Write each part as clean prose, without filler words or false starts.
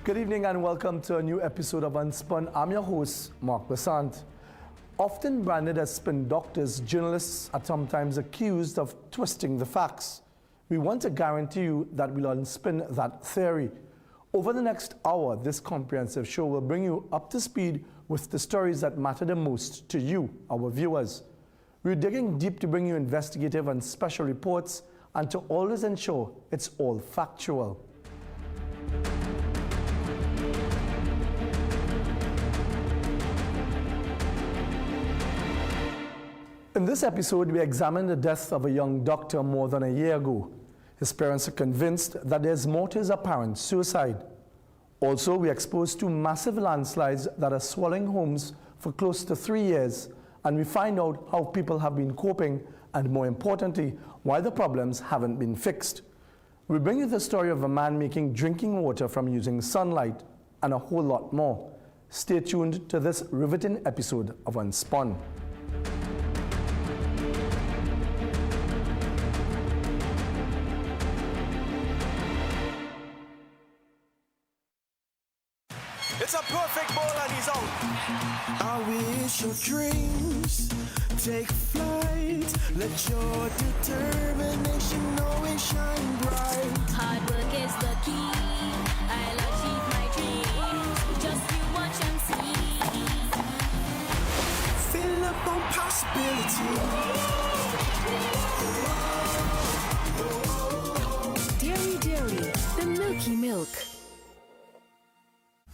Good evening and welcome to a new episode of Unspun. I'm your host, Mark Bassant. Often branded as spin doctors, journalists are sometimes accused of twisting the facts. We want to guarantee you that we'll unspin that theory. Over the next hour, this comprehensive show will bring you up to speed with the stories that matter the most to you, our viewers. We're digging deep to bring you investigative and special reports and to always ensure it's all factual. In this episode, we examine the death of a young doctor more than a year ago. His parents are convinced that there's more to his apparent suicide. Also, we expose two massive landslides that are swallowing homes for close to 3 years, and we find out how people have been coping and, more importantly, why the problems haven't been fixed. We bring you the story of a man making drinking water from using sunlight and a whole lot more. Stay tuned to this riveting episode of Unspun. It's a perfect ball and he's out. I wish your dreams take flight. Let your determination always shine bright. Hard work is the key. I'll achieve my dreams. Just you watch and see. Fill up on possibility. Dairy Dairy, the milky milk.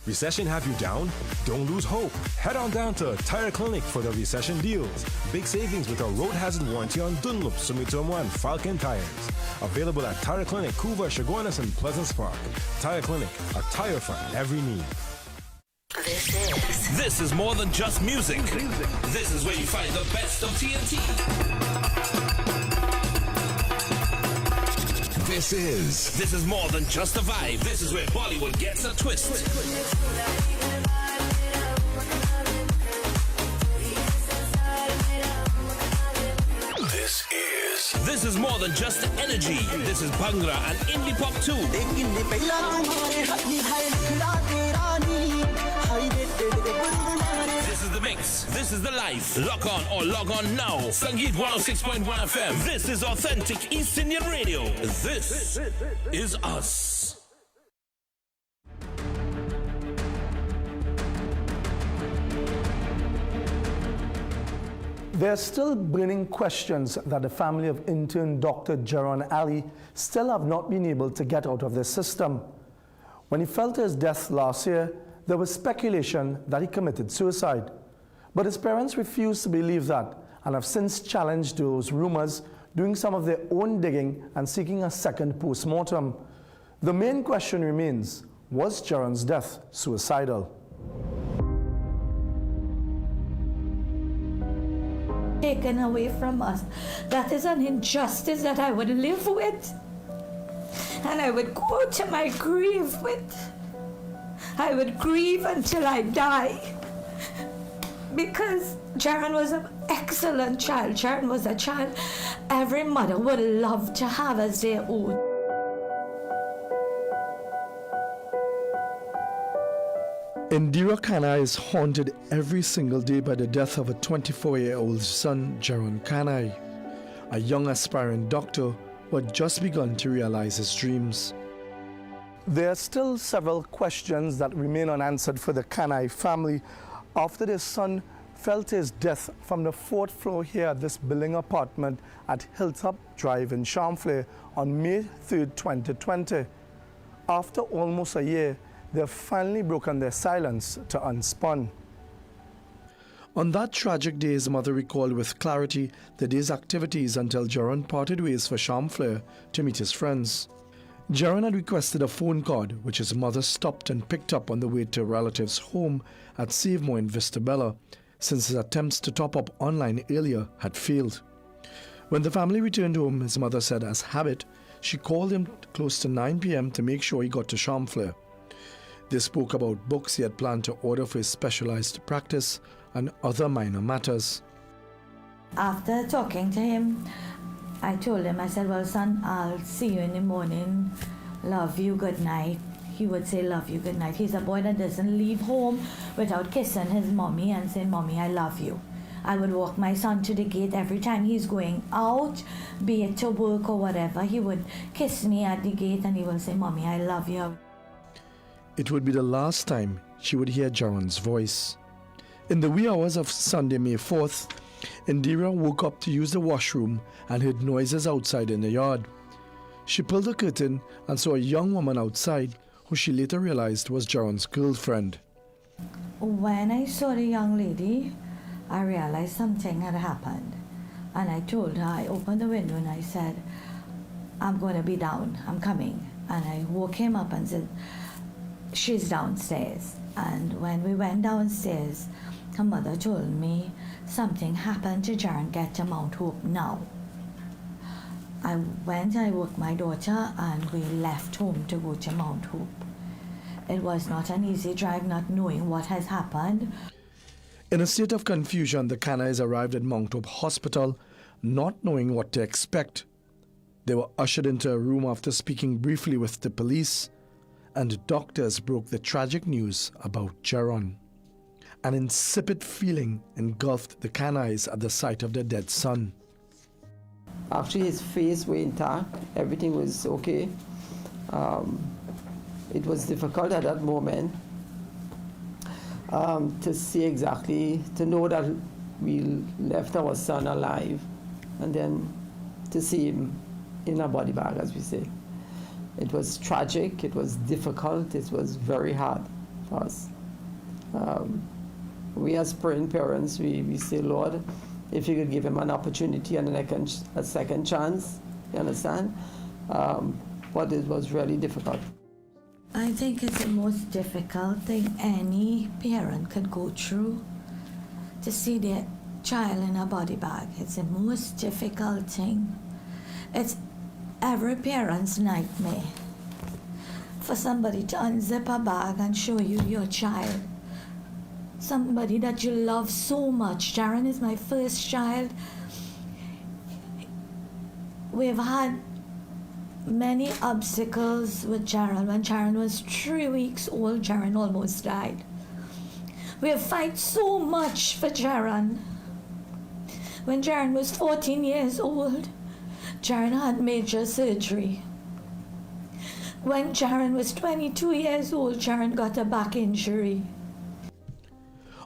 Recession have you down? Don't lose hope. Head on down to Tire Clinic for the recession deals. Big savings with a road hazard warranty on Dunlop, Sumitomo and Falcon tires. Available at Tire Clinic, Couva, Chaguanas and Pleasant Spark. Tire Clinic, a tire for every need. This is more than just music. This is where you find the best of TNT. This is more than just a vibe. This is where Bollywood gets a twist. This is more than just energy. This is Bhangra and indie pop too. This is the mix. This is the life. Lock on or log on now. Sangeet 106.1 FM. This is authentic East Indian radio. This is us. There are still burning questions that the family of intern Dr. Jaron Ali still have not been able to get out of their system. When he fell to his death last year, there was speculation that he committed suicide. But his parents refused to believe that and have since challenged those rumors, doing some of their own digging and seeking a second post-mortem. The main question remains, was Jaron's death suicidal? Taken away from us. That is an injustice that I would live with. And I would go to my grave with. I would grieve until I die. Because Jaron was an excellent child. Jaron was a child every mother would love to have as their own. Indira Kanai is haunted every single day by the death of a 24-year-old son, Jaron Kanai, a young aspiring doctor who had just begun to realize his dreams. There are still several questions that remain unanswered for the Kanai family after their son fell to his death from the 4th floor here at this building apartment at Hilltop Drive in Chamflair on May 3, 2020. After almost a year, they have finally broken their silence to Unspun. On that tragic day, his mother recalled with clarity the day's activities until Jaron parted ways for Chamflair to meet his friends. Jaron had requested a phone card, which his mother stopped and picked up on the way to a relative's home at Savemore in Vista Bella, since his attempts to top up online earlier had failed. When the family returned home, his mother said as habit, she called him close to 9 p.m. to make sure he got to Chamflair. They spoke about books he had planned to order for his specialized practice and other minor matters. After talking to him, I told him, I said, well, son, I'll see you in the morning. Love you, good night. he would say, love you, good night. He's a boy that doesn't leave home without kissing his mommy and saying, mommy, I love you. I would walk my son to the gate every time he's going out, be it to work or whatever. He would kiss me at the gate and he would say, mommy, I love you. It would be the last time she would hear Jaron's voice. In the wee hours of Sunday, May 4th, Indira woke up to use the washroom and heard noises outside in the yard. She pulled the curtain and saw a young woman outside who she later realized was Jaron's girlfriend. When I saw the young lady, I realized something had happened. And I told her, I opened the window and I said, I'm going to be down, I'm coming. And I woke him up and said, she's downstairs. And when we went downstairs, her mother told me something happened to Jaron, get to Mount Hope now. I woke my daughter and we left home to go to Mount Hope. It was not an easy drive, not knowing what has happened. In a state of confusion, the Kanais arrived at Mount Hope Hospital, not knowing what to expect. They were ushered into a room after speaking briefly with the police, and doctors broke the tragic news about Jaron. An insipid feeling engulfed the Kanais at the sight of their dead son. Actually, his face was intact. Everything was okay. It was difficult at that moment to see exactly, to know that we left our son alive, and then to see him in a body bag, as we say. It was tragic, it was difficult, it was very hard for us. We as praying parents, we say, Lord, if you could give him an opportunity and a second chance, you understand? But it was really difficult. I think it's the most difficult thing any parent could go through, to see their child in a body bag. It's the most difficult thing. It's every parent's nightmare, for somebody to unzip a bag and show you your child. Somebody that you love so much. Jaron is my first child. We've had many obstacles with Jaron. When Jaron was 3 weeks old, Jaron almost died. We have fight so much for Jaron. When Jaron was 14 years old, Jaron had major surgery. When Jaron was 22 years old, Jaron got a back injury.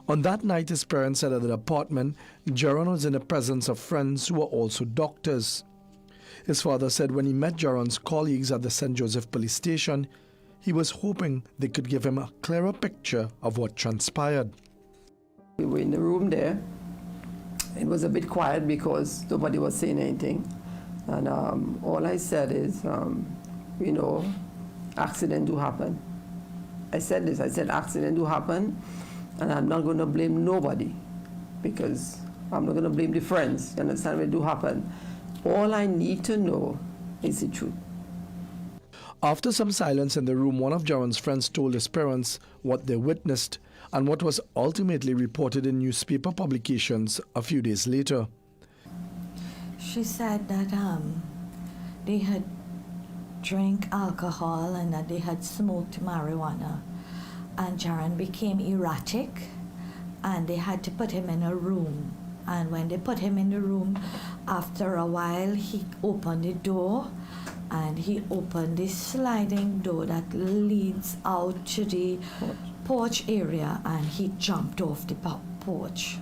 On that night, his parents said at the apartment, Jaron was in the presence of friends who were also doctors. His father said when he met Jaron's colleagues at the St. Joseph police station, he was hoping they could give him a clearer picture of what transpired. We were in the room there. It was a bit quiet because nobody was saying anything. And all I said is, accident do happen. I said this, I said accident do happen. And I'm not going to blame nobody, because I'm not going to blame the friends. You understand? It do happen. All I need to know is the truth. After some silence in the room, one of Jaron's friends told his parents what they witnessed and what was ultimately reported in newspaper publications a few days later. She said that they had drank alcohol and that they had smoked marijuana. And Jaron became erratic, and they had to put him in a room. And when they put him in the room, after a while, he opened the door, and he opened the sliding door that leads out to the porch area, and he jumped off the porch.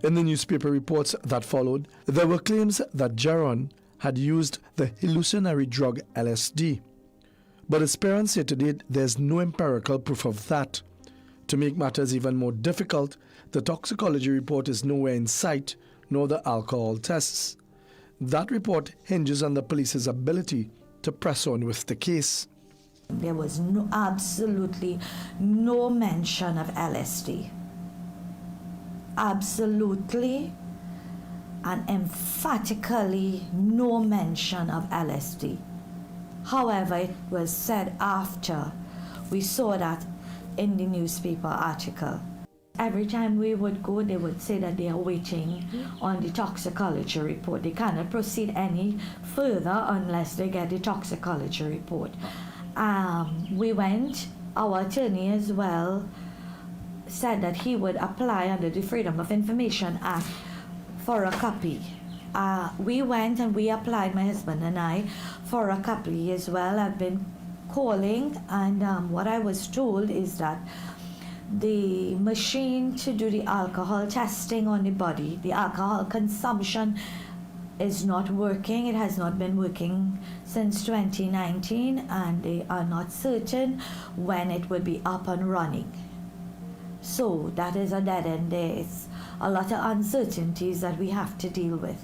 In the newspaper reports that followed, there were claims that Jaron had used the hallucinatory drug LSD. But his parents say to date there's no empirical proof of that. To make matters even more difficult, the toxicology report is nowhere in sight, nor the alcohol tests. That report hinges on the police's ability to press on with the case. There was absolutely no mention of LSD. Absolutely and emphatically no mention of LSD. However, it was said after we saw that in the newspaper article. Every time we would go, they would say that they are waiting on the toxicology report. They cannot proceed any further unless they get the toxicology report. We went, our attorney as well said that he would apply under the Freedom of Information Act for a copy. We went and we applied, my husband and I, for a copy as well. I've been calling, and what I was told is that the machine to do the alcohol testing on the body, the alcohol consumption, is not working. It has not been working since 2019, and they are not certain when it will be up and running. So that is a dead end. There's a lot of uncertainties that we have to deal with.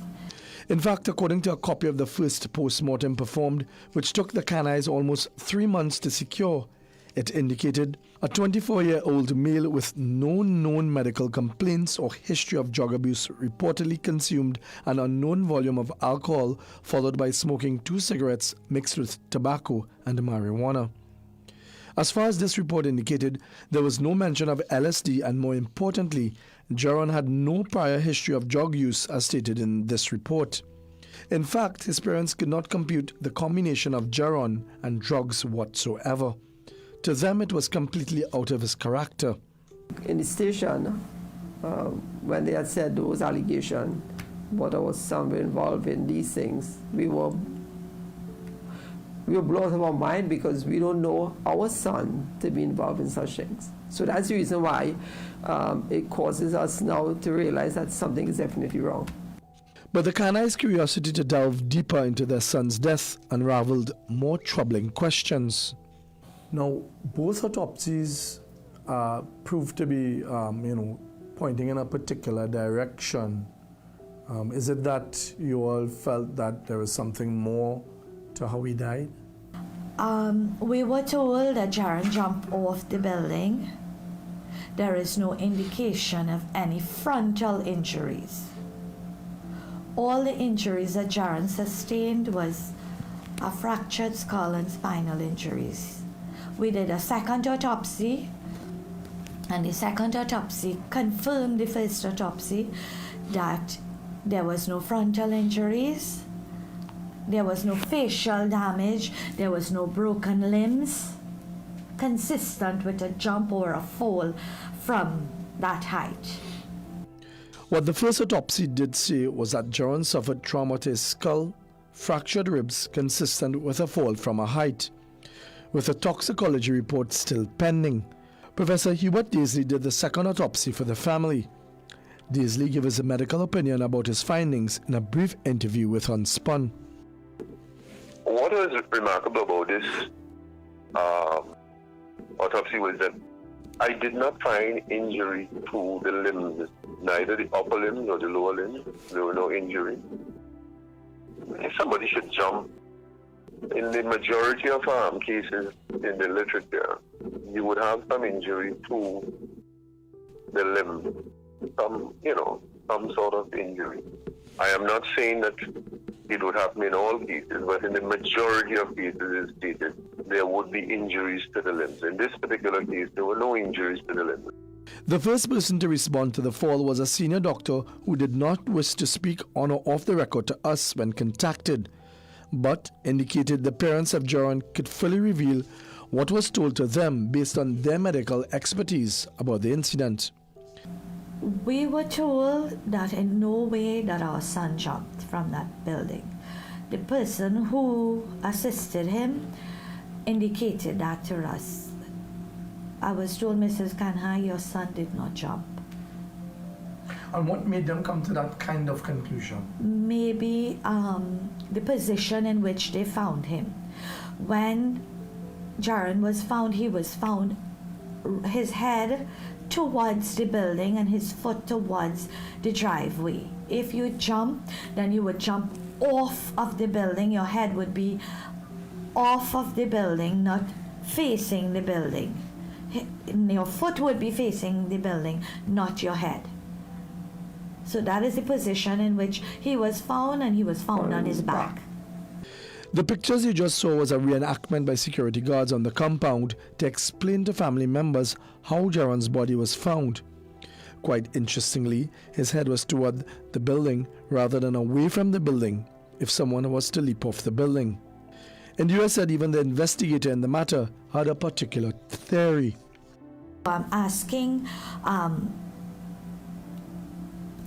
In fact, according to a copy of the first post-mortem performed, which took the canines almost 3 months to secure, it indicated a 24-year-old male with no known medical complaints or history of drug abuse reportedly consumed an unknown volume of alcohol, followed by smoking 2 cigarettes mixed with tobacco and marijuana. As far as this report indicated, there was no mention of LSD, and more importantly, Jaron had no prior history of drug use as stated in this report. In fact, his parents could not compute the combination of Jaron and drugs whatsoever. To them, it was completely out of his character. In the station, when they had said those allegations, but our son were involved in these things, we were blown out of our mind, because we don't know our son to be involved in such things. So that's the reason why it causes us now to realize that something is definitely wrong. But the canines' curiosity to delve deeper into their son's death unraveled more troubling questions. Now, both autopsies proved to be, pointing in a particular direction. Is it that you all felt that there was something more to how he died? We were told that Jaron jumped off the building. There is no indication of any frontal injuries. All the injuries that Jaron sustained was a fractured skull and spinal injuries. We did a second autopsy, and the second autopsy confirmed the first autopsy that there was no frontal injuries, there was no facial damage, there was no broken limbs, consistent with a jump or a fall from that height. What the first autopsy did say was that Jaron suffered trauma to his skull, fractured ribs consistent with a fall from a height, with a toxicology report still pending. Professor Hubert Daisley did the second autopsy for the family. Daisley gave us a medical opinion about his findings in a brief interview with Unspun. What was remarkable about this autopsy was that I did not find injury to the limbs, neither the upper limbs nor the lower limbs. There were no injury. If somebody should jump, in the majority of cases in the literature, you would have some injury to the limb, some sort of injury. I am not saying that it would happen in all cases, but in the majority of cases, it's stated there would be injuries to the limbs. In this particular case, there were no injuries to the limbs. The first person to respond to the fall was a senior doctor who did not wish to speak on or off the record to us when contacted, but indicated the parents of Jaron could fully reveal what was told to them based on their medical expertise about the incident. We were told that in no way that our son jumped from that building. The person who assisted him indicated that to us. I was told, Mrs. Kanha, your son did not jump. And what made them come to that kind of conclusion? Maybe the position in which they found him. When Jaron was found, he was found his head towards the building and his foot towards the driveway. If you jump, then you would jump off of the building. Your head would be off of the building, not facing the building. Your foot would be facing the building, not your head. So that is the position in which he was found, and he was found on his back. The pictures you just saw was a reenactment by security guards on the compound to explain to family members how Jaron's body was found. Quite interestingly, his head was toward the building rather than away from the building if someone was to leap off the building. Indira said even the investigator in the matter had a particular theory. I'm asking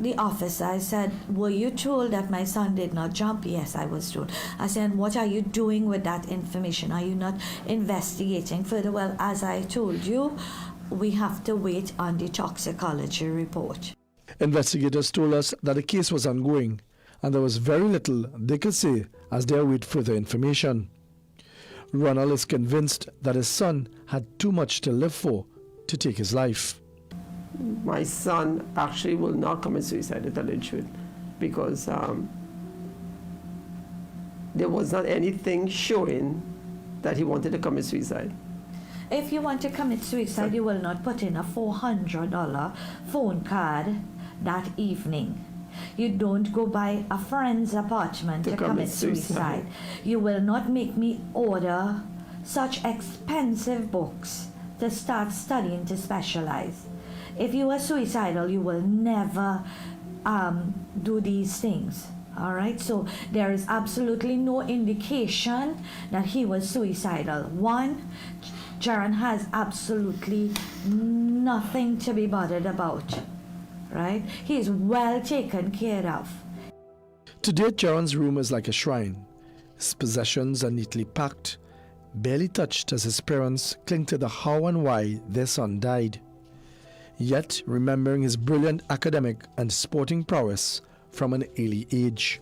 the officer, I said, were you told that my son did not jump? Yes, I was told. I said, what are you doing with that information? Are you not investigating further? Well, as I told you, we have to wait on the toxicology report. Investigators told us that the case was ongoing and there was very little they could say as they await further information. Ronald is convinced that his son had too much to live for to take his life. My son actually will not commit suicide, to tell the truth, because there was not anything showing that he wanted to commit suicide. If you want to commit suicide, you will not put in a $400 phone card that evening. You don't go by a friend's apartment to commit suicide. You will not make me order such expensive books to start studying to specialize. If you are suicidal, you will never do these things. All right, so there is absolutely no indication that he was suicidal. One, Jaron has absolutely nothing to be bothered about. Right? He is well taken care of. To date, Jaron's room is like a shrine. His possessions are neatly packed, barely touched as his parents cling to the how and why their son died. Yet, remembering his brilliant academic and sporting prowess from an early age.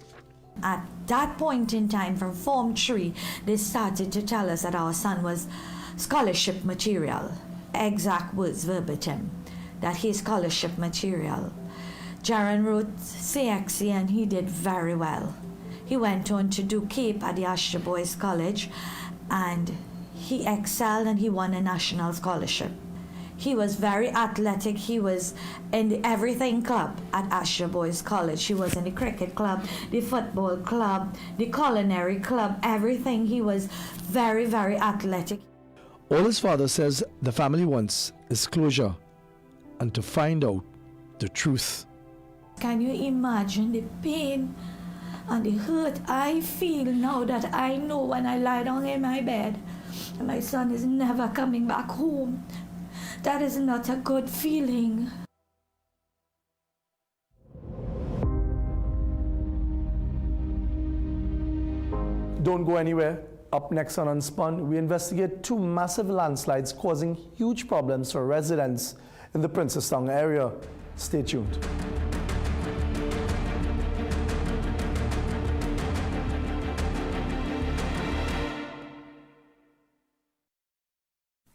At that point in time, from Form 3, they started to tell us that our son was scholarship material. Exact words verbatim. That he's scholarship material. Jaron wrote CXC and he did very well. He went on to do CAPE at the Asher Boys College and he excelled and he won a national scholarship. He was very athletic. He was in the everything club at Asher Boys College. He was in the cricket club, the football club, the culinary club, everything. He was very, very athletic. All his father says the family wants is closure and to find out the truth. Can you imagine the pain and the hurt I feel now that I know when I lie down in my bed and my son is never coming back home? That is not a good feeling. Don't go anywhere. Up next on Unspun, we investigate two massive landslides causing huge problems for residents in the Princestown area. Stay tuned.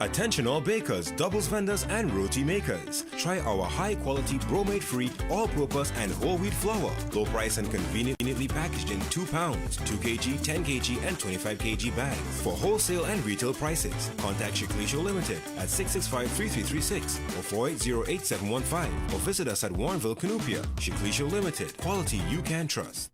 Attention all bakers, doubles vendors, and roti makers. Try our high-quality bromate-free, all-purpose, and whole wheat flour. Low price and conveniently packaged in 2 pounds, 2 kg, 10 kg, and 25 kg bags. For wholesale and retail prices, contact Shiklisho Limited at 665-3336 or 480-8715 or visit us at Warrenville, Canoopia. Shiklisho Limited, quality you can trust.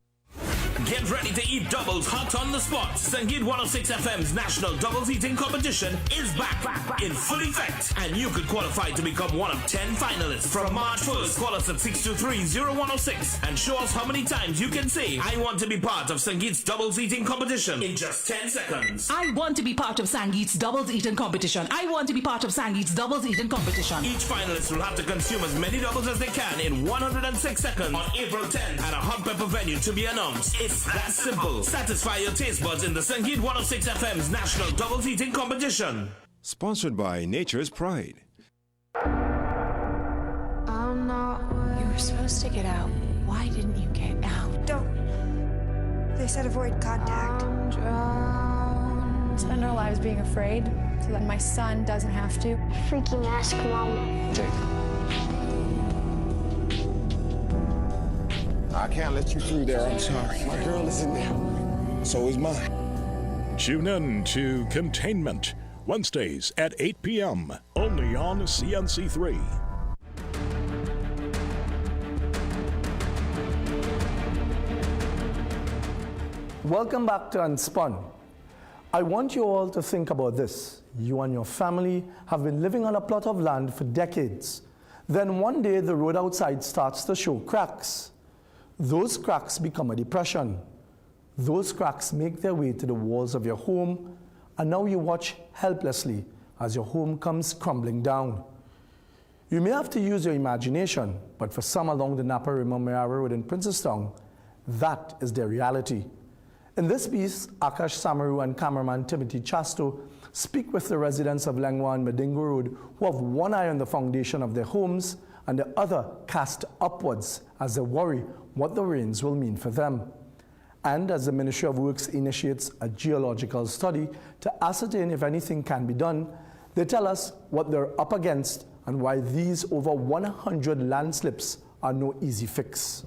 Get ready to eat doubles hot on the spot. Sangeet 106 FM's National Doubles Eating Competition is back in full effect. And you could qualify to become one of 10 finalists. From March 1st, call us at 623-0106 and show us how many times you can say, I want to be part of Sangeet's Doubles Eating Competition in just 10 seconds. I want to be part of Sangeet's Doubles Eating Competition. I want to be part of Sangeet's Doubles Eating Competition. Each finalist will have to consume as many doubles as they can in 106 seconds on April 10th at a hot pepper venue to be announced. It's that simple. Satisfy your taste buds in the Sangeet 106 FM's National Doubles Eating Competition. Sponsored by Nature's Pride. I'm not. You were supposed to get out. Why didn't you get out? Don't. They said avoid contact. I'm drowned. Spend our lives being afraid so that my son doesn't have to. Freaking ask Mama. I can't let you through there, I'm sorry. My girl is in there. So is mine. Tune in to Containment, Wednesdays at 8 p.m., only on CNC3. Welcome back to Unspun. I want you all to think about this. You and your family have been living on a plot of land for decades. Then one day the road outside starts to show cracks. Those cracks become a depression. Those cracks make their way to the walls of your home, and now you watch helplessly as your home comes crumbling down. You may have to use your imagination, but for some along the Napa Rimamaya Road in Princestown, that is their reality. In this piece, Akash Samaroo and cameraman Timothy Chasto speak with the residents of Lengwa and Mandingo Road who have one eye on the foundation of their homes and the other cast upwards as they worry what the rains will mean for them. And as the Ministry of Works initiates a geological study to ascertain if anything can be done, they tell us what they're up against and why these over 100 landslips are no easy fix.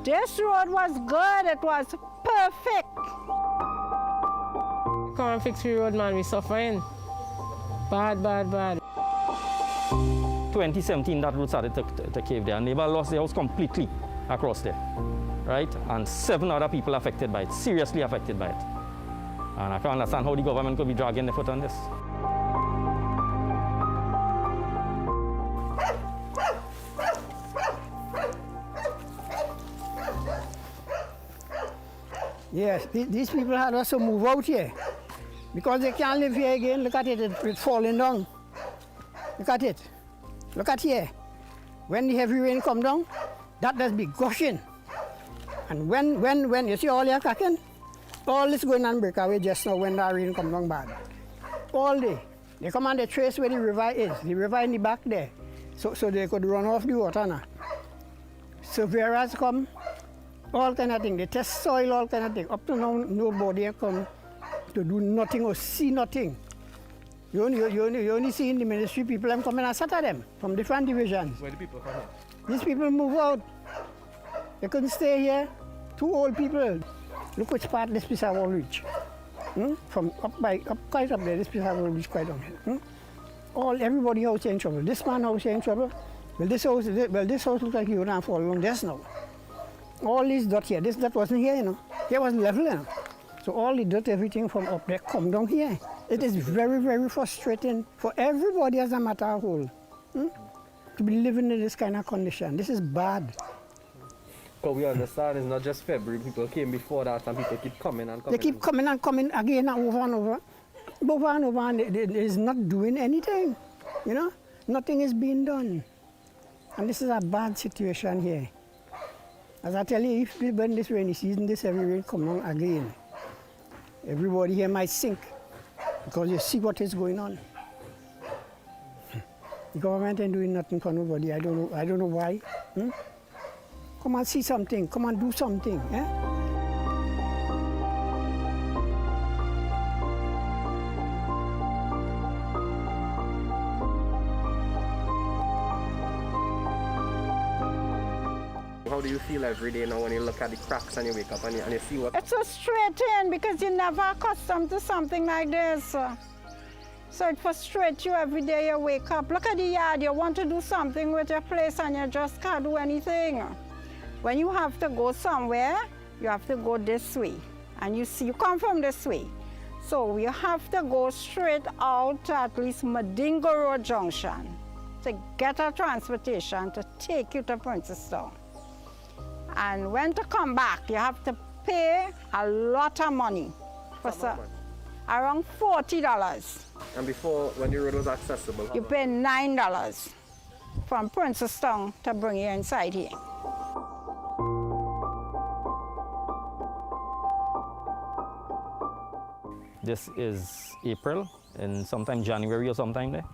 This road was good, it was perfect. Come and fix the road, man, we suffering. Bad, bad, bad. 2017, that road started to cave there. A neighbor lost their house completely across there, right? And 7 other people affected by it, seriously affected by it. And I can't understand how the government could be dragging their foot on this. Yes, these people had us to move out here because they can't live here again. Look at it, it's falling down. Look at it. Look at here. When the heavy rain come down, that does be gushing. And when you see all your cracking, all this going on break away just now when that rain come down bad. All day. They come and they trace where the river is. The river in the back there. So they could run off the water now. Surveyors come. All kind of thing. They test soil, all kind of thing. Up to now, nobody come to do nothing or see nothing. You only see in the ministry people coming and sat at them from different divisions. Where do people come here? These people move out. They couldn't stay here. 2 old people. Look which part this piece have all reached. From quite up there, this piece have all reached quite on here. Everybody out here in trouble. This man out here in trouble. Well, this house looks like you would have fallen on this now. All this dirt here, this dirt wasn't here, you know. Here was level, you know. So all the dirt, everything from up there come down here. It is very, very frustrating for everybody as a matter of whole to be living in this kind of condition. This is bad. But we understand it's not just February. People came before that and people keep coming and coming. They keep coming and coming again and over and over. Over and over, and it is not doing anything, you know. Nothing is being done. And this is a bad situation here. As I tell you, if when this rainy season, this heavy rain come on again, everybody here might sink because you see what is going on. The government ain't doing nothing for nobody. I don't know why. Come and see something. Come and do something. Eh? How do you feel every day now when you look at the cracks and you wake up and you see what? It's frustrating because you're never accustomed to something like this. So it frustrates you every day you wake up. Look at the yard, you want to do something with your place and you just can't do anything. When you have to go somewhere, you have to go this way. And you see, you come from this way. So you have to go straight out to at least Mandingo Road Junction to get a transportation to take you to Princestown. And when to come back, you have to pay a lot of money. Around $40. And before, when the road was accessible? You pay $9 from Princestown to bring you inside here. This is April, and sometime January or sometime there.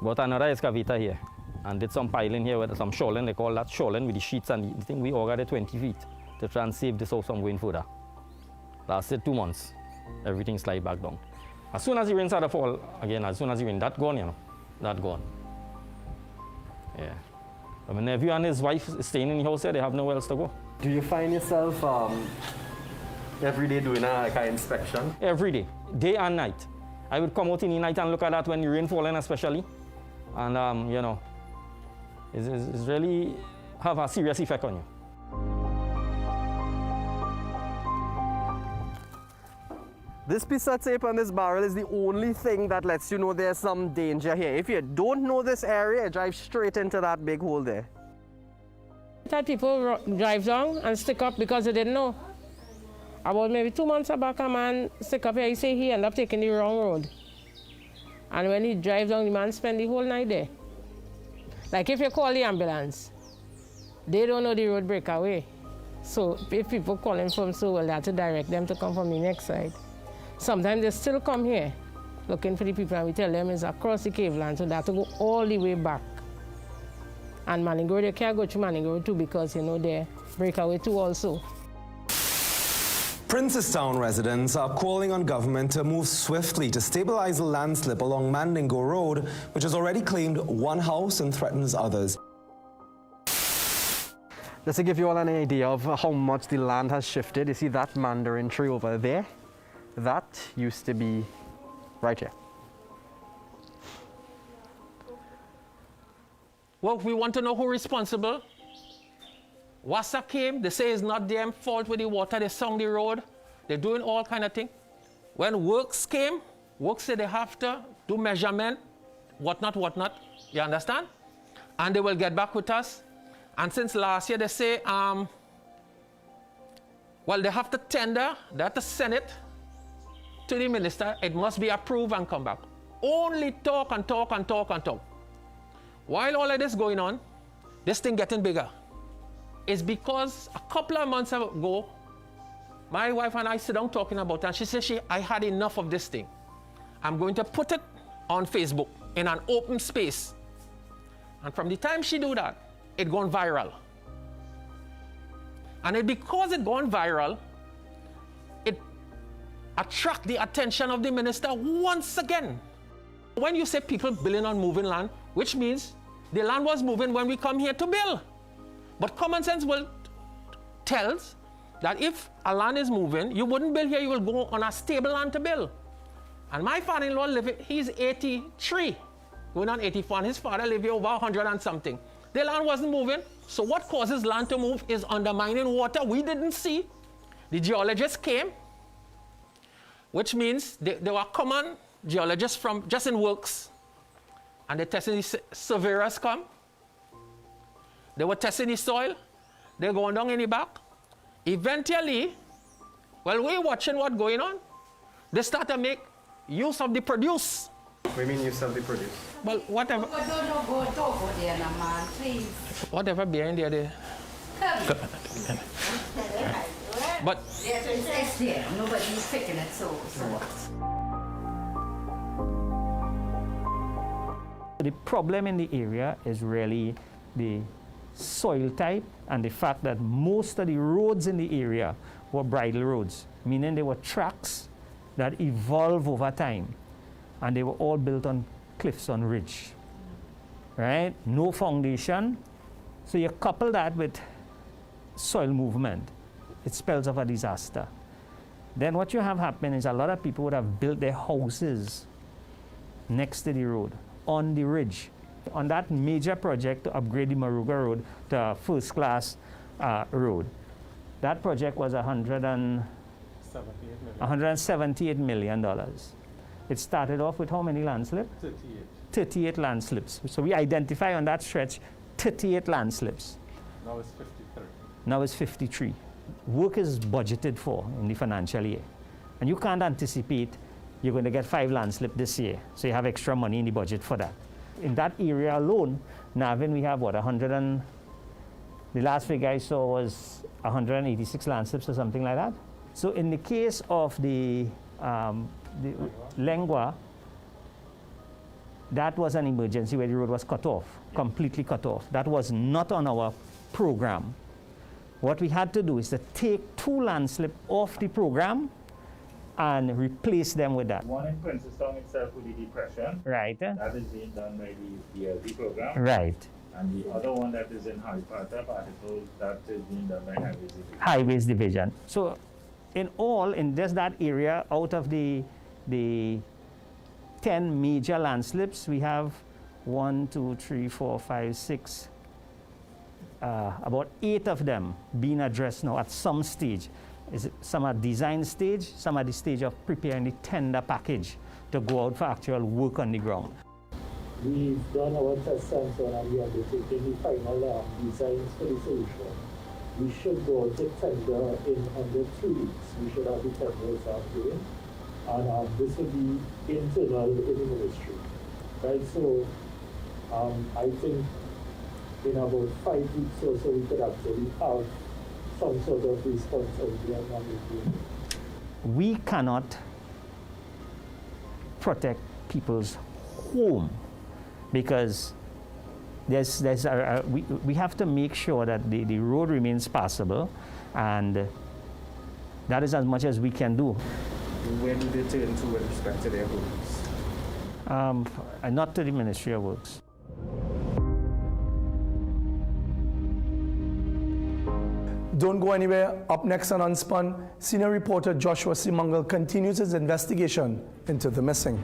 Got another excavator here and did some piling here with some shoreline. They call that shoreline with the sheets and the thing. We augured 20 feet to try and save this house from going further. Lasted 2 months. Everything slide back down. As soon as the rain started to fall again, as soon as the rain, that gone, you know, that gone. Yeah. But my nephew and his wife staying in the house here, they have nowhere else to go. Do you find yourself every day doing an inspection? Every day, day and night. I would come out in the night and look at that when the rain falling especially. And, you know, it's really have a serious effect on you. This piece of tape on this barrel is the only thing that lets you know there's some danger here. If you don't know this area, drive straight into that big hole there. That people drive down and stick up because they didn't know. About maybe 2 months back, a man stick up here, he say he ended up taking the wrong road. And when he drives down, the man spend the whole night there. Like if you call the ambulance, they don't know the road breakaway. So if people call him from so well, they have to direct them to come from the next side. Sometimes they still come here looking for the people, and we tell them it's across the cave land, so they have to go all the way back. And Mandingo Road, they can't go to Mandingo Road too because, you know, they're breakaway too also. Princestown residents are calling on government to move swiftly to stabilize the landslip along Mandingo Road, which has already claimed one house and threatens others. Just to give you all an idea of how much the land has shifted, you see that mandarin tree over there? That used to be right here. Well, we want to know who's responsible. WASA came, they say it's not their fault with the water, they sung the road, they're doing all kind of things. When Works came, Works said they have to do measurement, whatnot, you understand? And they will get back with us. And since last year, they say, well, they have to tender, they have to send it to the minister, it must be approved and come back. Only talk and talk and talk and talk. While all of this going on, this thing getting bigger. It's because a couple of months ago, my wife and I sit down talking about it, and she said, I had enough of this thing. I'm going to put it on Facebook in an open space. And from the time she do that, it gone viral. And because it gone viral, it attract the attention of the minister once again. When you say people building on moving land, which means the land was moving when we come here to build. But common sense tells that if a land is moving, you wouldn't build here, you will go on a stable land to build. And my father-in-law, he's 83, going on 84, and his father lived here over 100 and something. The land wasn't moving, so what causes land to move is undermining water we didn't see. The geologists came, which means they were common geologists from just in Works, and they tested the surveyors come. They were testing the soil, they're going down in the back. Eventually, while we're watching what's going on, they start to make use of the produce. What do you mean use of the produce? Well, whatever. Whatever behind there. But it's there. Nobody's picking it, so. The problem in the area is really the soil type and the fact that most of the roads in the area were bridle roads, meaning they were tracks that evolve over time, and they were all built on cliffs on ridge, right? No foundation. So you couple that with soil movement, it spells off a disaster. Then what you have happen is a lot of people would have built their houses next to the road, on the ridge. On that major project to upgrade the Maruga Road to a first-class road, that project was $178 million. It started off with how many landslips? 38 landslips. So we identify on that stretch 38 landslips. Now it's 53. Now it's 53. Work is budgeted for in the financial year. And you can't anticipate you're going to get 5 landslips this year. So you have extra money in the budget for that. In that area alone, Navin, we have what, the last figure I saw was 186 landslips or something like that. So in the case of the Lengua, that was an emergency where the road was cut off, completely cut off. That was not on our program. What we had to do is to take 2 landslips off the program and replace them with that. One in Princestown itself with the depression. Right. That is being done by the DLD program. Right. And the other one that is in Haripata particles, that is being done by Highways Division. Highways Division. So in all, in just that area, out of the 10 major landslips, we have 1, 2, 3, 4, 5, 6, about 8 of them being addressed now at some stage. Some at design stage, some at the stage of preparing the tender package to go out for actual work on the ground. We've done our test and so on, and we are undertaking the final designs for the solution. We should go out to tender in under 2 weeks. We should have the tenders going, and this will be internal in the ministry, right? So I think in about 5 weeks or so we could actually have some sort of response out. We cannot protect people's home because we have to make sure that the road remains passable, and that is as much as we can do. Where do they turn to with respect to their homes? Not to the Ministry of Works. Don't go anywhere. Up next on Unspun, senior reporter Joshua Simangal continues his investigation into the missing.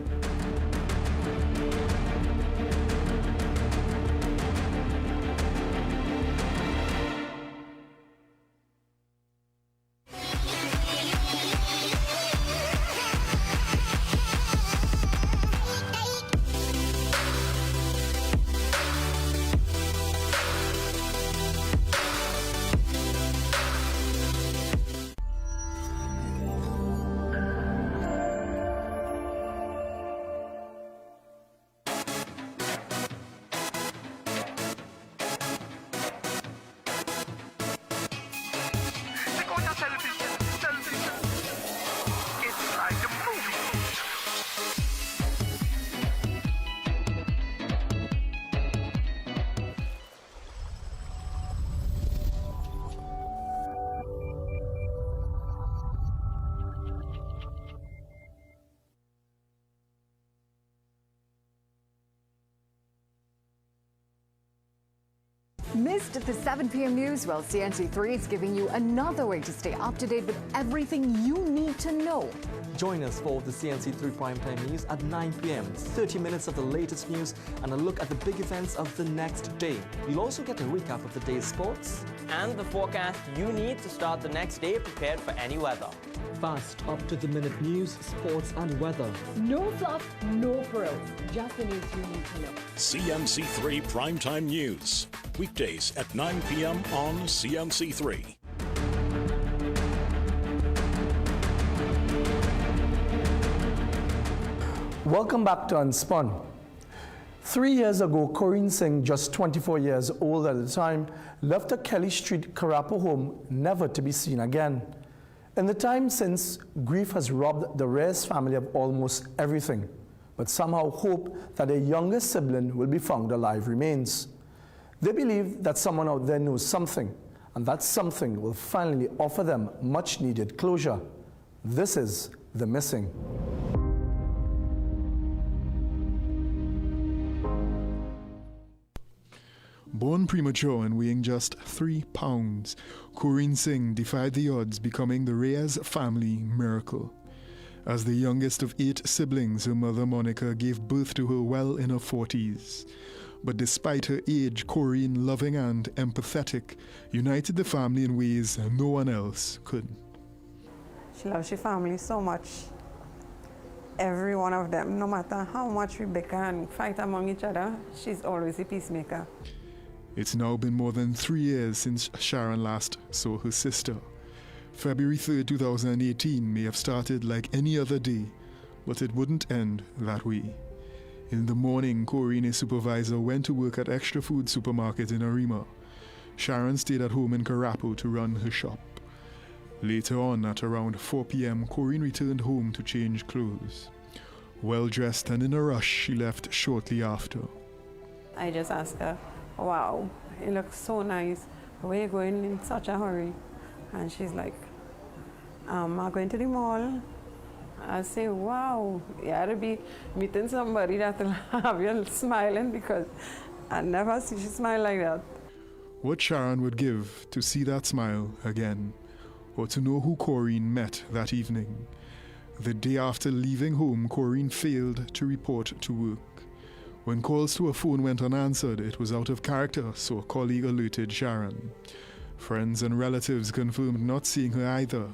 Missed the 7 p.m. news? Well, CNC3 is giving you another way to stay up to date with everything you need to know. Join us for the CNC3 Primetime News at 9 p.m. 30 minutes of the latest news and a look at the big events of the next day. You'll also get a recap of the day's sports and the forecast you need to start the next day prepared for any weather. Fast, up-to-the-minute news, sports and weather. No fluff, no frills. Just the news you need to know. CNC3 Primetime News. Weekdays at 9 p.m. on CNC3. Welcome back to Unspun. 3 years ago, Corinne Singh, just 24 years old at the time, left a Kelly Street Karapo home never to be seen again. In the time since, grief has robbed the Reyes family of almost everything, but somehow hope that their youngest sibling will be found alive remains. They believe that someone out there knows something, and that something will finally offer them much-needed closure. This is The Missing. Born premature and weighing just 3 pounds, Corinne Singh defied the odds, becoming the Reyes family miracle. As the youngest of 8 siblings, her mother Monica gave birth to her well in her 40s. But despite her age, Corinne, loving and empathetic, united the family in ways no one else could. She loves her family so much. Every one of them, no matter how much we bicker and fight among each other, she's always a peacemaker. It's now been more than 3 years since Sharon last saw her sister. February 3rd, 2018 may have started like any other day, but it wouldn't end that way. In the morning, Corinne, a supervisor, went to work at Extra Food Supermarket in Arima. Sharon stayed at home in Karapo to run her shop. Later on, at around 4 p.m., Corinne returned home to change clothes. Well-dressed and in a rush, she left shortly after. I just asked her, wow, it looks so nice. Where are you going in such a hurry? And she's like, I'm going to the mall. I say, wow, you ought to be meeting somebody that will have you smiling, because I never see you smile like that. What Sharon would give to see that smile again, or to know who Corinne met that evening. The day after leaving home, Corinne failed to report to work. When calls to her phone went unanswered, it was out of character, so a colleague alerted Sharon. Friends and relatives confirmed not seeing her either,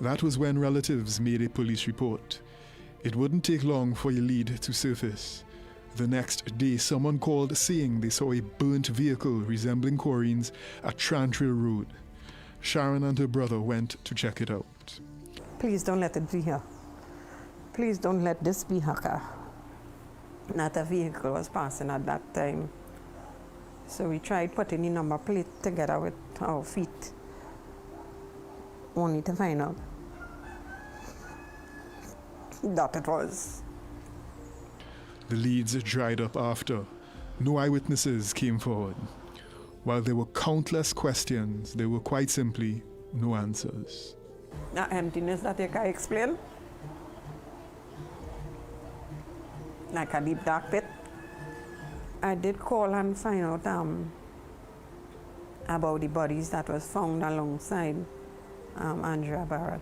That was when relatives made a police report. It wouldn't take long for a lead to surface. The next day, someone called saying they saw a burnt vehicle resembling Corinne's at Trantrail Road. Sharon and her brother went to check it out. Please don't let it be her. Please don't let this be her car. Not a vehicle was passing at that time. So we tried putting the number plate together with our feet, only to find out that it was. The leads dried up after. No eyewitnesses came forward. While there were countless questions, there were quite simply no answers. The emptiness that you can explain, like a deep dark pit. I did call and find out about the bodies that was found alongside Andrea Barrett.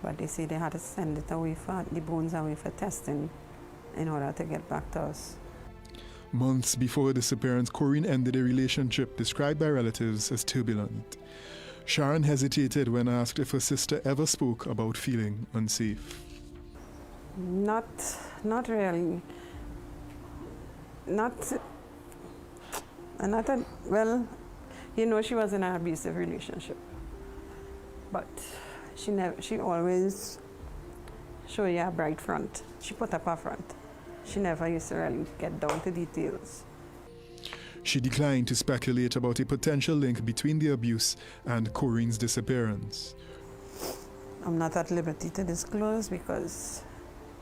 But they say they had to send it away for the bones away for testing in order to get back to us. Months before her disappearance, Corinne ended a relationship described by relatives as turbulent. Sharon hesitated when asked if her sister ever spoke about feeling unsafe. Not really. Well, you know, she was in an abusive relationship, but she always showed you a bright front. She put up her front. She never used to really get down to details. She declined to speculate about a potential link between the abuse and Corinne's disappearance. I'm not at liberty to disclose because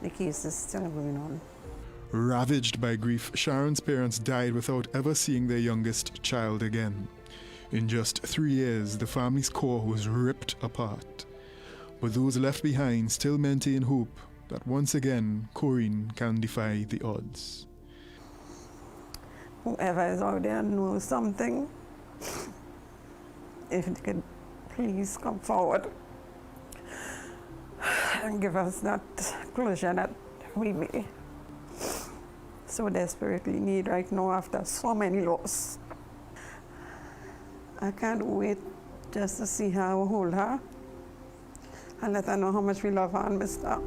the case is still going on. Ravaged by grief, Sharon's parents died without ever seeing their youngest child again. In just 3 years, the family's core was ripped apart. But those left behind still maintain hope that once again, Corinne can defy the odds. Whoever is out there knows something, if they could please come forward and give us that closure that we may so desperately need right now after so many losses. I can't wait just to see her, hold her, and let her know how much we love her and miss her.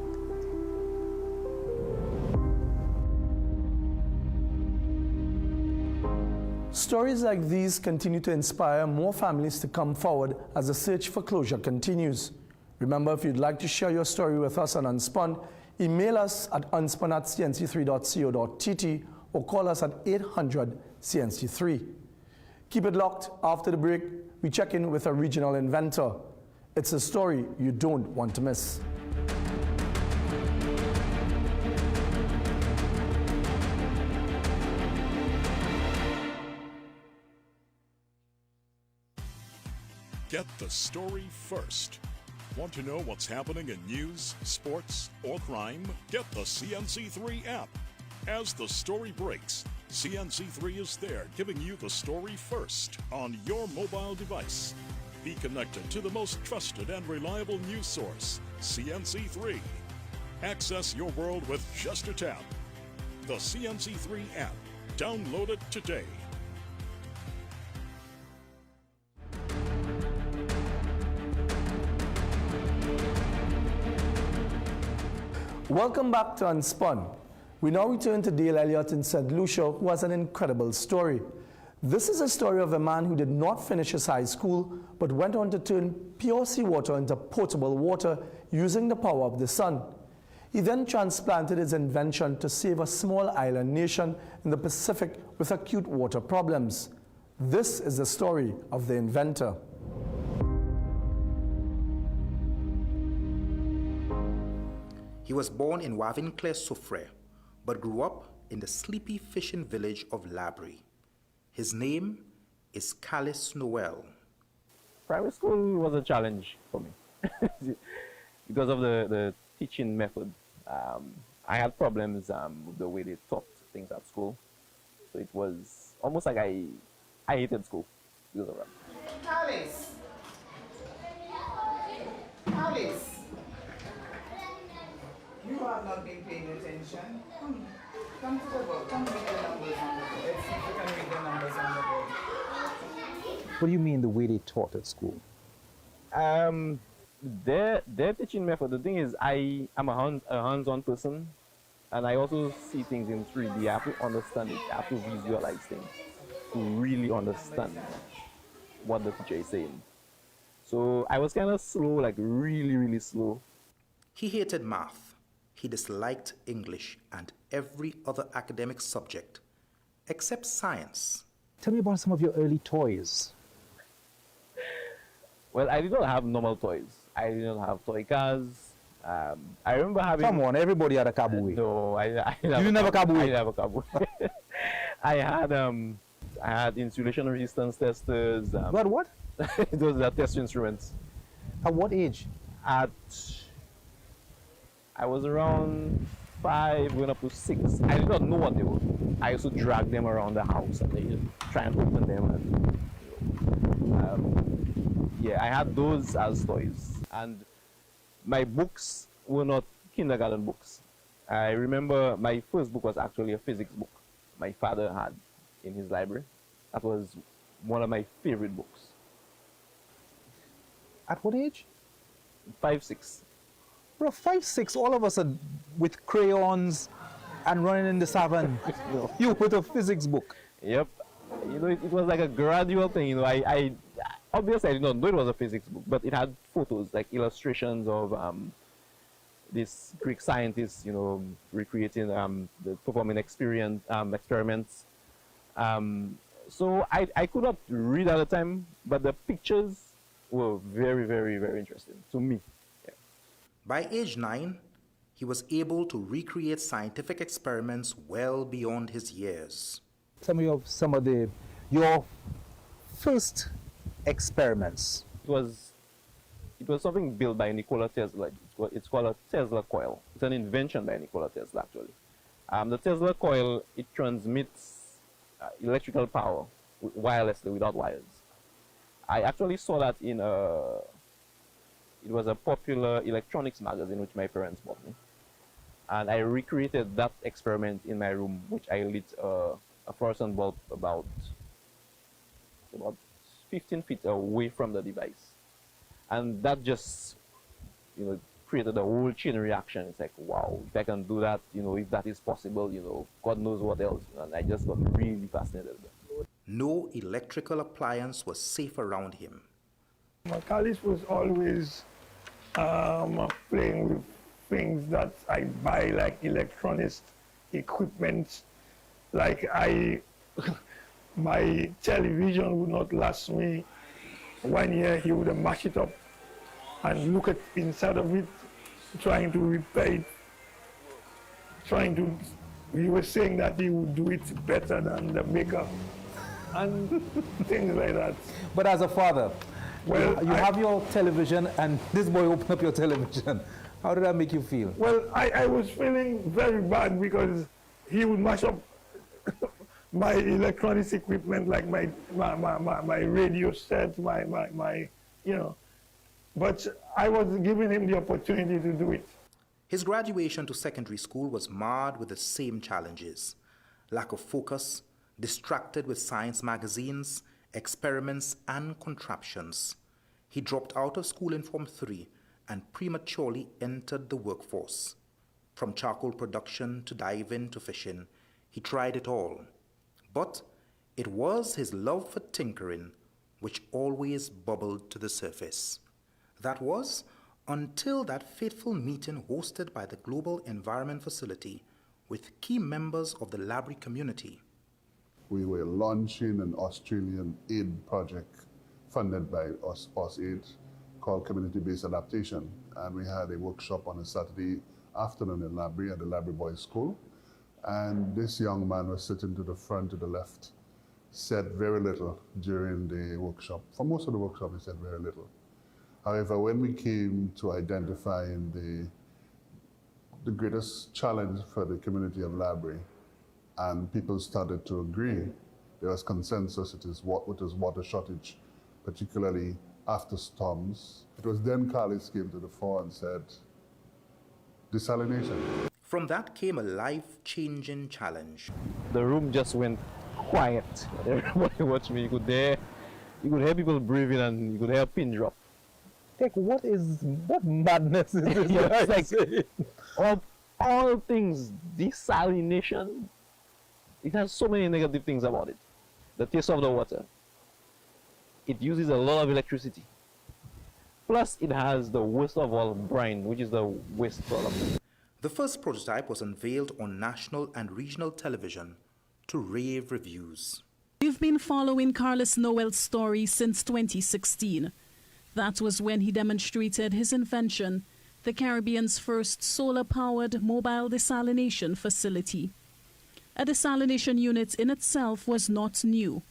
Stories like these continue to inspire more families to come forward as the search for closure continues. Remember, if you'd like to share your story with us on Unspun, email us at unspun@cnc3.co.tt or call us at 800-CNC3. Keep it locked. After the break, we check in with a regional inventor. It's a story you don't want to miss. Get the story first. Want to know what's happening in news, sports, or crime? Get the CNC3 app. As the story breaks, CNC3 is there giving you the story first on your mobile device. Be connected to the most trusted and reliable news source, CNC3. Access your world with just a tap. The CNC3 app. Download it today. Welcome back to Unspun. We now return to Dale Elliott in St. Lucia, who has an incredible story. This is a story of a man who did not finish his high school, but went on to turn pure seawater into potable water using the power of the sun. He then transplanted his invention to save a small island nation in the Pacific with acute water problems. This is the story of the inventor. He was born in Wavinclair-Soufrière, but grew up in the sleepy fishing village of Labrie. His name is Callis Noel. Primary school was a challenge for me because of the teaching method. I had problems with the way they taught things at school. So it was almost like I hated school because of that. Callis! Callis! You have not been paying attention. Come to the board. Come read the numbers on the board. Let's see if we can read the numbers on the board. What do you mean the way they taught at school? Their teaching method, the thing is, I am a hands-on person, and I also see things in 3D. I have to understand it. I have to visualize things to really understand what the teacher is saying. So I was kind of slow, like really, really slow. He hated math. He disliked English and every other academic subject, except science. Tell me about some of your early toys. Well, I did not have normal toys. I did not have toy cars. I remember having... Come on, everybody had a Kabui. No, I You didn't have a Kabui? I didn't have a Kabui. I had insulation resistance testers. What? Those are test instruments. At what age? I was around 5, going up to 6. I did not know what they were. I used to drag them around the house and they try and open them. And, yeah, I had those as toys. And my books were not kindergarten books. I remember my first book was actually a physics book my father had in his library. That was one of my favorite books. At what age? 5, 6. Bro, 5, 6, all of us are with crayons and running in the savannah. You with a physics book. Yep. You know, it was like a gradual thing. You know, I obviously I did not know it was a physics book, but it had photos, like illustrations of this Greek scientist, you know, recreating performing experiments. So I could not read at the time, but the pictures were very, very, very interesting to me. Yeah. By age 9, he was able to recreate scientific experiments well beyond his years. Tell me of some of your first experiments. It was something built by Nikola Tesla. It's called a Tesla coil. It's an invention by Nikola Tesla, actually. The Tesla coil, it transmits electrical power wirelessly without wires. I actually saw that in it was a popular electronics magazine which my parents bought me. And I recreated that experiment in my room, which I lit a fluorescent bulb about 15 feet away from the device. And that just, you know, created a whole chain reaction. It's like, wow, if I can do that, you know, if that is possible, you know, God knows what else. And I just got really fascinated with it. No electrical appliance was safe around him. Kalis was always playing with things that I buy, like electronics equipment. Like my television would not last me 1 year. He would mash it up and look at inside of it, trying to repair it. He was saying that he would do it better than the maker and things like that. But as a father, well, you have your television and this boy opened up your television. How did that make you feel? Well, I was feeling very bad because he would mash up my electronics equipment, like my radio set, my you know. But I was giving him the opportunity to do it. His graduation to secondary school was marred with the same challenges: lack of focus, distracted with science magazines, experiments, and contraptions. He dropped out of school in Form 3 and prematurely entered the workforce. From charcoal production to diving to fishing, he tried it all. But it was his love for tinkering which always bubbled to the surface. That was until that fateful meeting hosted by the Global Environment Facility with key members of the library community. We were launching an Australian aid project funded by AusAid called Community-Based Adaptation. And we had a workshop on a Saturday afternoon in library at the Library Boys School. And this young man was sitting to the front, to the left, said very little during the workshop. For most of the workshop, he said very little. However, when we came to identifying the greatest challenge for the community of library, and people started to agree, there was consensus, it is water shortage, particularly after storms. It was then Kalis came to the fore and said, desalination. From that came a life-changing challenge. The room just went quiet. Everybody watched me. You could hear people breathing and you could hear a pin drop. Like, what madness is this? It's like, of all things, desalination, it has so many negative things about it. The taste of the water. It uses a lot of electricity. Plus, it has the worst of all, brine, which is the waste product. The first prototype was unveiled on national and regional television to rave reviews. We've been following Carlos Noel's story since 2016. That was when he demonstrated his invention, the Caribbean's first solar-powered mobile desalination facility. A desalination unit in itself was not new.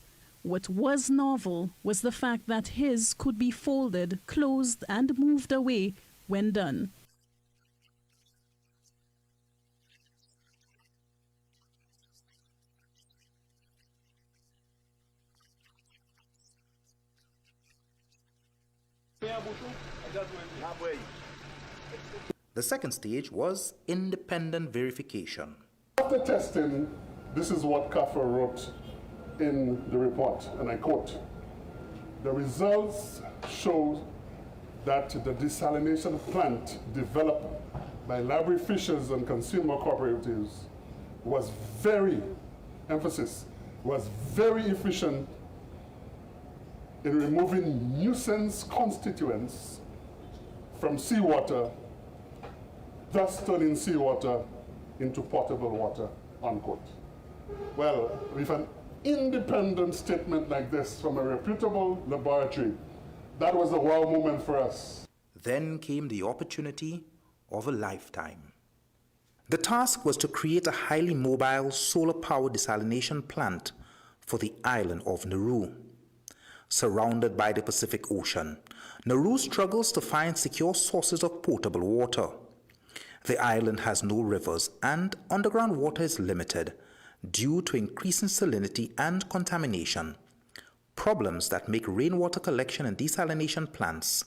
What was novel was the fact that his could be folded, closed, and moved away when done. The second stage was independent verification. After testing, this is what CAFA wrote in the report, and I quote, "The results show that the desalination plant developed by library fishers and consumer cooperatives was very efficient in removing nuisance constituents from seawater, thus turning seawater into potable water," unquote. Well, with an independent statement like this from a reputable laboratory, that was a wow moment for us. Then came the opportunity of a lifetime. The task was to create a highly mobile solar-powered desalination plant for the island of Nauru. Surrounded by the Pacific Ocean, Nauru struggles to find secure sources of potable water. The island has no rivers and underground water is limited due to increasing salinity and contamination, problems that make rainwater collection and desalination plants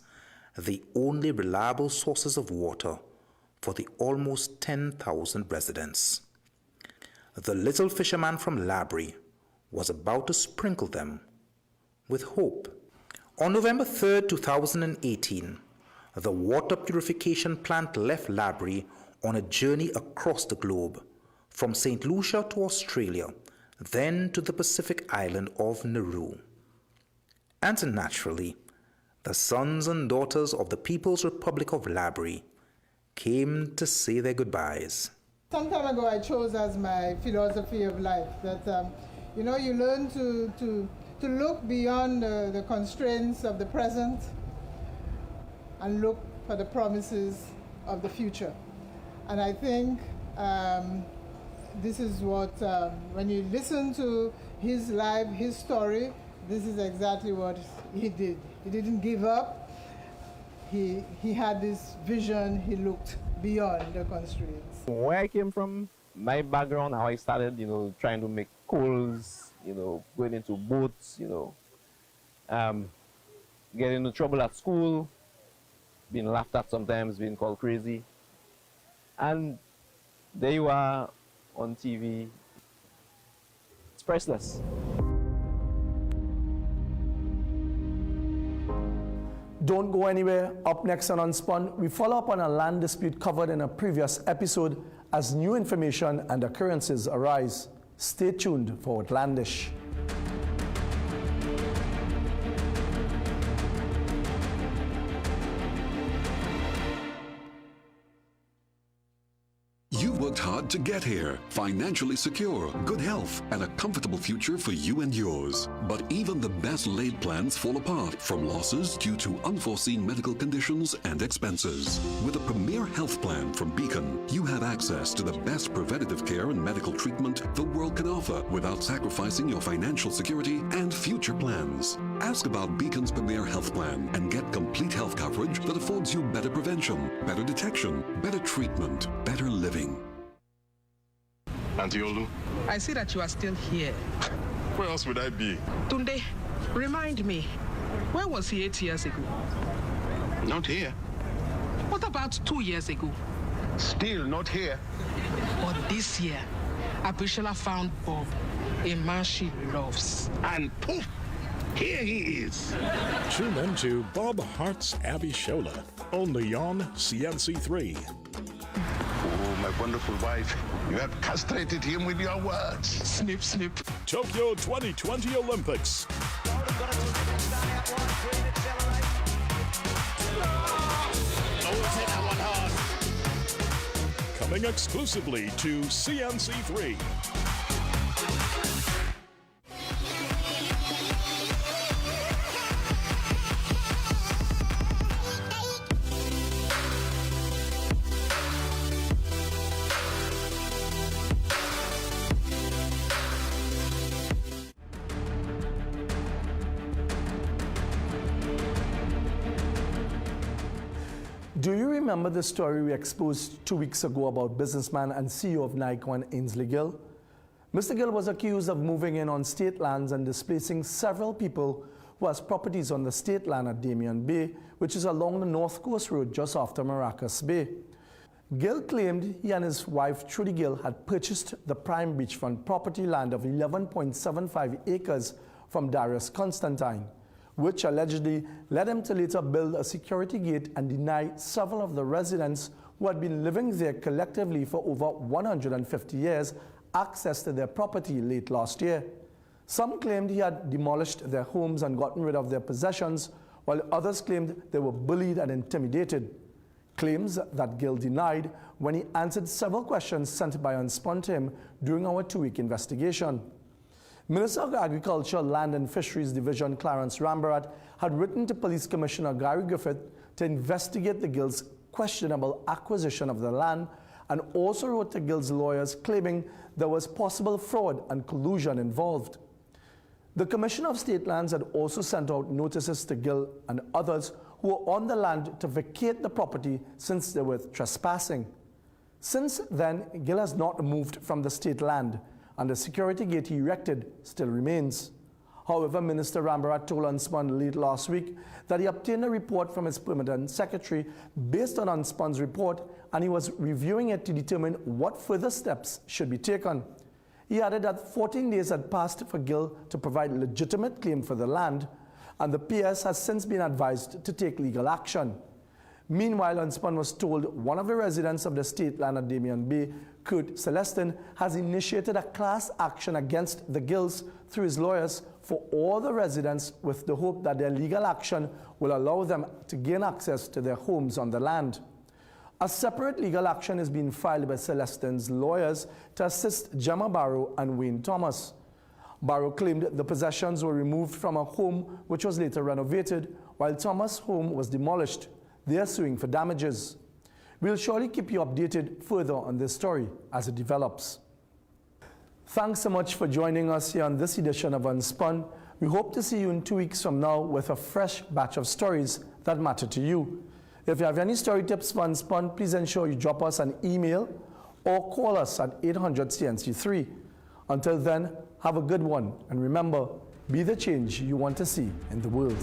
the only reliable sources of water for the almost 10,000 residents. The little fisherman from Labrie was about to sprinkle them with hope. On November 3, 2018, the water purification plant left Labrie on a journey across the globe, from St. Lucia to Australia, then to the Pacific island of Nauru. And naturally, the sons and daughters of the People's Republic of Labrie came to say their goodbyes. Some time ago, I chose as my philosophy of life that, you learn to look beyond the constraints of the present and look for the promises of the future. And I think this is what, when you listen to his life, his story, this is exactly what he did. He didn't give up. He had this vision. He looked beyond the constraints. Where I came from, my background, how I started, trying to make coals, going into boats, getting into trouble at school, being laughed at sometimes, being called crazy. And there you are on TV. It's priceless. Don't go anywhere. Up next on Unspun, we follow up on a land dispute covered in a previous episode as new information and occurrences arise. Stay tuned for Outlandish. You worked hard to get here. Financially secure, good health, and a comfortable future for you and yours. But even the best laid plans fall apart from losses due to unforeseen medical conditions and expenses. With a premier health plan from Beacon, you have access to the best preventative care and medical treatment the world can offer without sacrificing your financial security and future plans. Ask about Beacon's Premier Health Plan and get complete health coverage that affords you better prevention, better detection, better treatment, better living. Auntie Olu, I see that you are still here. where else would I be? Tunde, remind me, where was he 8 years ago? Not here. What about 2 years ago? Still not here. But this year, Abishala found Bob, a man she loves. And poof, Here he is. Tune in to Bob Hart's Abishola, only on CNC3. Oh, my wonderful wife, you have castrated him with your words. Snip, snip. Tokyo 2020 Olympics. Coming exclusively to CNC3. Do you remember the story we exposed 2 weeks ago about businessman and CEO of Nikon, Ainsley Gill? Mr. Gill was accused of moving in on state lands and displacing several people who has properties on the state land at Damien Bay, which is along the North Coast Road just after Maracas Bay. Gill claimed he and his wife Trudy Gill had purchased the prime beachfront property land of 11.75 acres from Darius Constantine, which allegedly led him to later build a security gate and deny several of the residents who had been living there collectively for over 150 years access to their property late last year. Some claimed he had demolished their homes and gotten rid of their possessions, while others claimed they were bullied and intimidated. Claims that Gill denied when he answered several questions sent by Unspun to him during our 2-week investigation. Minister of Agriculture, Land and Fisheries Division Clarence Rambarat had written to Police Commissioner Gary Griffith to investigate the Gill's questionable acquisition of the land, and also wrote to Gill's lawyers claiming there was possible fraud and collusion involved. The Commissioner of State Lands had also sent out notices to Gill and others who were on the land to vacate the property since they were trespassing. Since then, Gill has not moved from the state land, and the security gate he erected still remains. However, Minister Rambarat told Unspun late last week that he obtained a report from his permanent secretary based on Unspun's report, and he was reviewing it to determine what further steps should be taken. He added that 14 days had passed for Gill to provide legitimate claim for the land, and the PS has since been advised to take legal action. Meanwhile, Unspun was told one of the residents of the state land at Damien Bay, Kurt Celestin, has initiated a class action against the Gills through his lawyers for all the residents, with the hope that their legal action will allow them to gain access to their homes on the land. A separate legal action is being filed by Celestin's lawyers to assist Gemma Barrow and Wayne Thomas. Barrow claimed the possessions were removed from a home which was later renovated, while Thomas' home was demolished. They are suing for damages. We'll surely keep you updated further on this story as it develops. Thanks so much for joining us here on this edition of Unspun. We hope to see you in 2 weeks from now with a fresh batch of stories that matter to you. If you have any story tips for Unspun, please ensure you drop us an email or call us at 800-CNC3. Until then, have a good one, and remember, be the change you want to see in the world.